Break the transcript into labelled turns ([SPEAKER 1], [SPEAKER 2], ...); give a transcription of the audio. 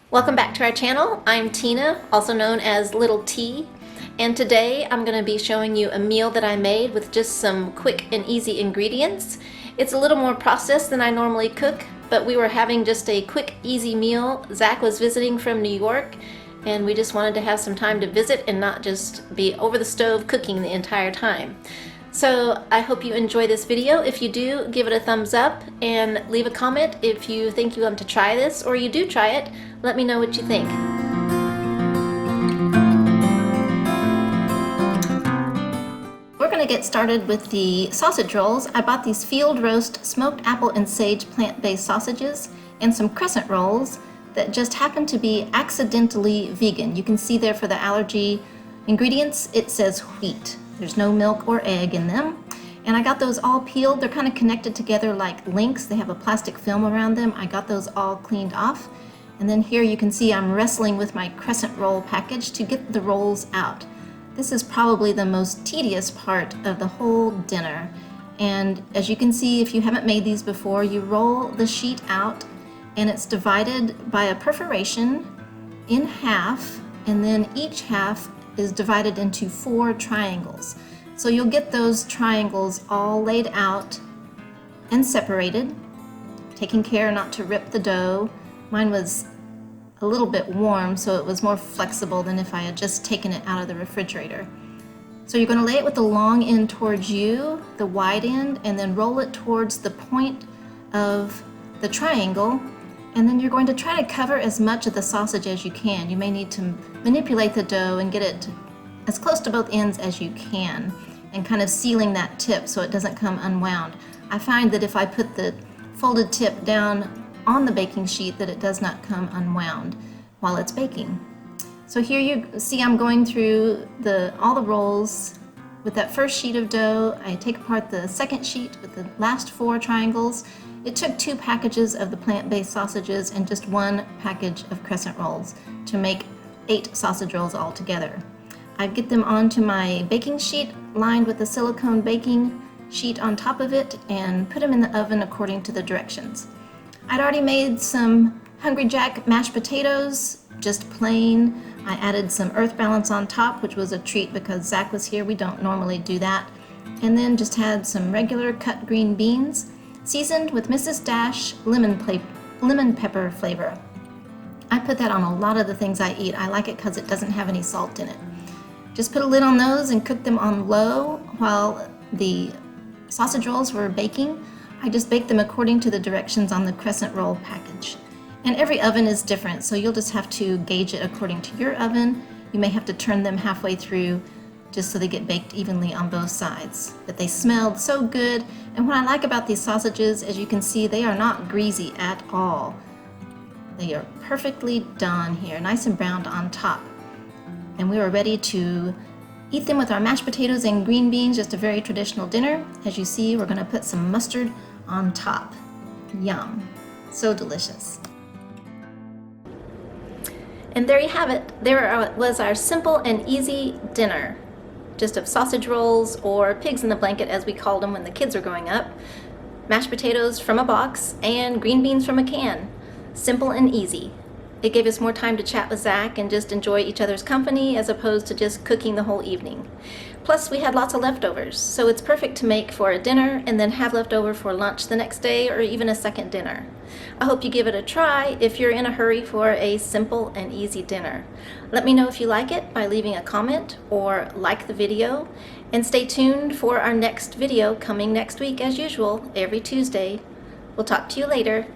[SPEAKER 1] Welcome back to our channel. I'm Tina, also known as Little T, and today I'm going to be showing you a meal that I made with just some quick and easy ingredients. It's a little more processed than I normally cook, but we were having just a quick, easy meal. Zach was visiting from New York, and we just wanted to have some time to visit and not just be over the stove cooking the entire time. So I hope you enjoy this video. If you do, give it a thumbs up and leave a comment if you think you want to try this, or you do try it. Let me know what you think. We're going to get started with the sausage rolls. I bought these field roast smoked apple and sage plant-based sausages and some crescent rolls that just happen to be accidentally vegan. You can see there for the allergy ingredients it says wheat. There's no milk or egg in them. And I got those all peeled. They're kind of connected together like links. They have a plastic film around them. I got those all cleaned off. And then here you can see I'm wrestling with my crescent roll package to get the rolls out. This is probably the most tedious part of the whole dinner. And as you can see, if you haven't made these before, you roll the sheet out and it's divided by a perforation in half, and then each half is divided into 4 triangles. So you'll get those triangles all laid out and separated, taking care not to rip the dough. Mine was a little bit warm, so it was more flexible than if I had just taken it out of the refrigerator. So you're going to lay it with the long end towards you, the wide end, and then roll it towards the point of the triangle. And then you're going to try to cover as much of the sausage as you can. You may need to manipulate the dough and get it as close to both ends as you can, and kind of sealing that tip so it doesn't come unwound. I find that if I put the folded tip down on the baking sheet that it does not come unwound while it's baking. So here you see I'm going through all the rolls with that first sheet of dough. I take apart the second sheet with the last 4 triangles. It took 2 packages of the plant-based sausages and just 1 package of crescent rolls to make 8 sausage rolls altogether. I get them onto my baking sheet lined with a silicone baking sheet on top of it and put them in the oven according to the directions. I'd already made some Hungry Jack mashed potatoes, just plain. I added some Earth Balance on top, which was a treat because Zach was here. We don't normally do that. And then just had some regular cut green beans, seasoned with Mrs. Dash lemon pepper flavor. I put that on a lot of the things I eat. I like it because it doesn't have any salt in it. Just put a lid on those and cook them on low while the sausage rolls were baking. I just baked them according to the directions on the crescent roll package. And every oven is different, so you'll just have to gauge it according to your oven. You may have to turn them halfway through just so they get baked evenly on both sides. But they smelled so good, and what I like about these sausages, as you can see, they are not greasy at all. They are perfectly done here, nice and browned on top. And we were ready to eat them with our mashed potatoes and green beans, just a very traditional dinner. As you see, we're going to put some mustard on top. Yum. So delicious. And there you have it. There was our simple and easy dinner. Just of sausage rolls, or pigs in the blanket as we called them when the kids were growing up, mashed potatoes from a box, and green beans from a can. Simple and easy. It gave us more time to chat with Zach and just enjoy each other's company as opposed to just cooking the whole evening. Plus we had lots of leftovers, so it's perfect to make for a dinner and then have leftover for lunch the next day or even a second dinner. I hope you give it a try if you're in a hurry for a simple and easy dinner. Let me know if you like it by leaving a comment or like the video, and stay tuned for our next video coming next week as usual, every Tuesday. We'll talk to you later.